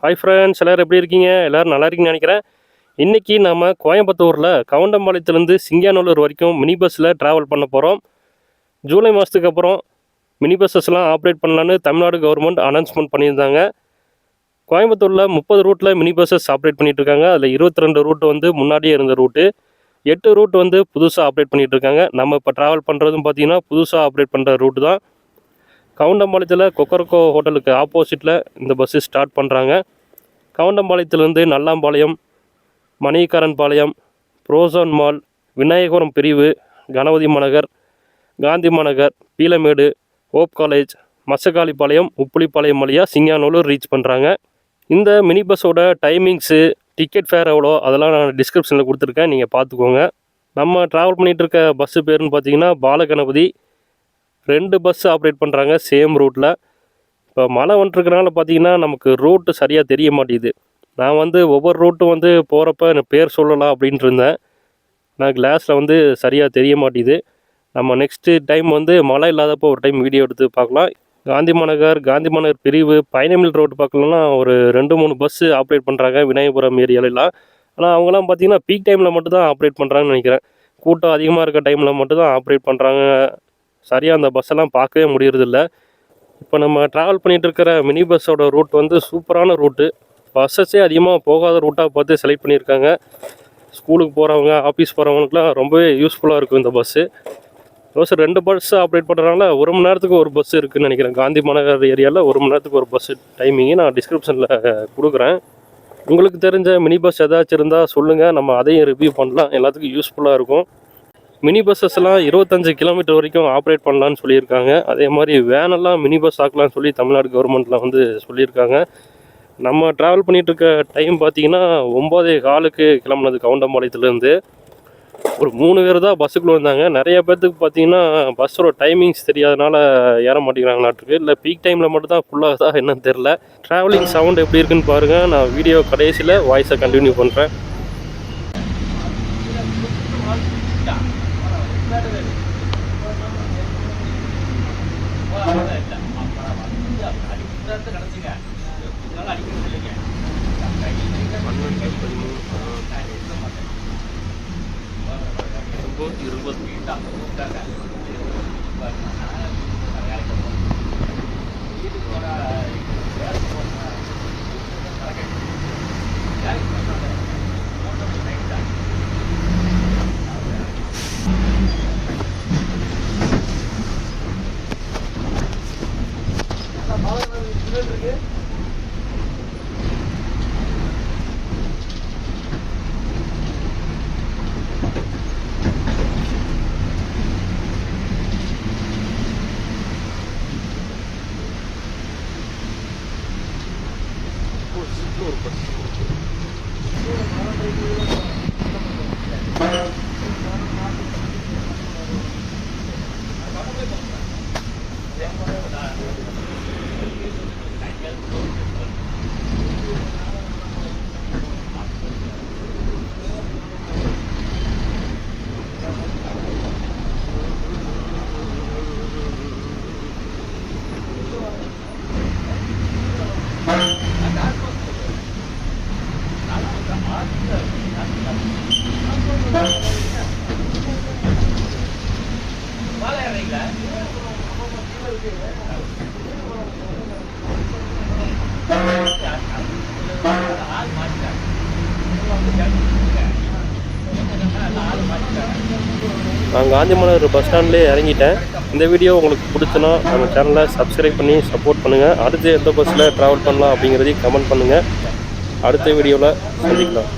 Hi friends, எல்லோரும் எப்படி இருக்கீங்க? எல்லோரும் நல்லா இருக்கீங்கன்னு நினைக்கிறேன். இன்றைக்கி நம்ம கோயம்புத்தூரில் கவுண்டம்பாளையத்துலேருந்து சிங்காநல்லூர் வரைக்கும் மினி பஸ்ஸில் ட்ராவல் பண்ண போகிறோம். ஜூலை மாதத்துக்கு அப்புறம் மினி பஸ்ஸஸ்லாம் ஆப்ரேட் பண்ணலான்னு தமிழ்நாடு கவர்மெண்ட் அனௌன்ஸ்மெண்ட் பண்ணியிருந்தாங்க. கோயம்புத்தூரில் 30 ரூட்டில் மினி பஸ்ஸஸ் ஆப்ரேட் பண்ணிகிட்ருக்காங்க. அதில் 22 ரூட் வந்து முன்னாடியே இருந்த ரூட்டு, 8 ரூட் வந்து புதுசாக ஆப்ரேட் பண்ணிகிட்ருக்காங்க. நம்ம இப்போ ட்ராவல் பண்ணுறதும் பார்த்திங்கன்னா புதுசாக ஆப்ரேட் பண்ணுற ரூட்டு தான். கவுண்டம்பாளையத்தில் கொக்கரக்கோ ஹோட்டலுக்கு ஆப்போசிட்டில் இந்த பஸ்ஸு ஸ்டார்ட் பண்ணுறாங்க. கவுண்டம்பாளையத்திலேருந்து நல்லாம்பாளையம், மணிகரன்பாளையம், புரோசோன் மால், விநாயகபுரம் பிரிவு, கணபதி மாநகர், காந்தி மாநகர், பீலமேடு, ஹோப் காலேஜ், மசக்காளிப்பாளையம், உப்புளிப்பாளையம் வழியாக சிங்காநல்லூர் ரீச் பண்ணுறாங்க. இந்த மினி பஸ்ஸோட டைமிங்ஸு, டிக்கெட் ஃபேர் எவ்வளோ அதெல்லாம் நான் டிஸ்கிரிப்ஷனில் கொடுத்துருக்கேன், நீங்கள் பார்த்துக்கோங்க. நம்ம ட்ராவல் பண்ணிகிட்டு இருக்க பஸ்ஸு பேருன்னு பார்த்தீங்கன்னா பாலகணபதி. 2 பஸ் ஆப்ரேட் பண்ணுறாங்க சேம் ரூட்டில். இப்போ மழை வந்துட்டுருக்கனால பார்த்தீங்கன்னா நமக்கு ரூட்டு சரியாக தெரிய மாட்டேங்குது. நான் வந்து ஒவ்வொரு ரூட்டும் வந்து போகிறப்ப எனக்கு பேர் சொல்லலாம் அப்படின்ட்டு இருந்தேன். நான் கிளாஸில் வந்து சரியாக தெரிய மாட்டேங்குது. நம்ம நெக்ஸ்ட்டு டைம் வந்து மழை இல்லாதப்போ ஒரு டைம் வீடியோ எடுத்து பார்க்கலாம். காந்தி மாநகர் பிரிவு, பயணமில் ரோடு பார்க்கலன்னா ஒரு 2-3 பஸ்ஸு ஆப்ரேட் பண்ணுறாங்க விநாயகபுரம் ஏரியாலெலாம். ஆனால் அவங்களாம் பார்த்திங்கன்னா பீக் டைமில் மட்டும்தான் ஆப்ரேட் பண்ணுறாங்கன்னு நினைக்கிறேன். கூட்டம் அதிகமாக இருக்க டைமில் மட்டும்தான் ஆப்ரேட் பண்ணுறாங்க. சரியாக அந்த பஸ்ஸெல்லாம் பார்க்கவே முடியறதில்ல. இப்போ நம்ம ட்ராவல் பண்ணிகிட்டு இருக்கிற மினி பஸ்ஸோட ரூட் வந்து சூப்பரான ரூட்டு. பஸ்ஸஸே அதிகமாக போகாத ரூட்டாக பார்த்து செலக்ட் பண்ணியிருக்காங்க. ஸ்கூலுக்கு போகிறவங்க, ஆஃபீஸ் போகிறவங்களுக்குலாம் ரொம்பவே யூஸ்ஃபுல்லாக இருக்கும் இந்த பஸ்ஸு. பஸ் 2 பஸ் ஆப்ரேட் பண்ணுறதுனால 1 மணி நேரத்துக்கு ஒரு பஸ் இருக்குதுன்னு நினைக்கிறேன். காந்தி மாநகர் ஏரியாவில் 1 மணி நேரத்துக்கு ஒரு பஸ்ஸு டைமிங்கு நான் டிஸ்கிரிப்ஷனில் கொடுக்குறேன். உங்களுக்கு தெரிஞ்ச மினி பஸ் ஏதாச்சும் இருந்தால் சொல்லுங்கள், நம்ம அதையும் ரிவ்யூ பண்ணலாம். எல்லாத்துக்கும் யூஸ்ஃபுல்லாக இருக்கும். மினி பஸ்ஸஸ்லாம் 25 கிலோமீட்டர் வரைக்கும் ஆப்ரேட் பண்ணலான்னு சொல்லியிருக்காங்க. அதே மாதிரி வேனெல்லாம் மினி பஸ் ஆக்கலான்னு சொல்லி தமிழ்நாடு கவர்மெண்ட்டில் வந்து சொல்லியிருக்காங்க. நம்ம ட்ராவல் பண்ணிகிட்ருக்க டைம் பார்த்திங்கன்னா 9:15க்கு கிளம்புனது கவுண்டம்பாளையத்துலேருந்து. ஒரு 3 பேர் தான் பஸ்ஸுக்குள்ளே வந்தாங்க. நிறைய பேர்த்துக்கு பார்த்திங்கன்னா பஸ்ஸோட டைமிங்ஸ் தெரியாதனால ஏற மாட்டேங்கிறாங்களாட்டுருக்கு. இல்லை பீக் டைமில் மட்டும் தான் ஃபுல்லாக தான் என்னன்னு தெரில. ட்ராவலிங் சவுண்ட் எப்படி இருக்குன்னு பாருங்கள். நான் வீடியோ கடைசியில் வாய்ஸை கண்டினியூ பண்ணுறேன். நான் காந்தி மாநகர் பஸ் ஸ்டாண்ட்லேயே இறங்கிட்டேன். இந்த வீடியோ உங்களுக்கு பிடிச்சுன்னா நம்ம சேனலை சப்ஸ்கிரைப் பண்ணி சப்போர்ட் பண்ணுங்கள். அடுத்து எந்த பஸ்ஸில் ட்ராவல் பண்ணலாம் அப்படிங்கிறதையும் கமெண்ட் பண்ணுங்கள். அடுத்த வீடியோவில் சந்திக்கலாம்.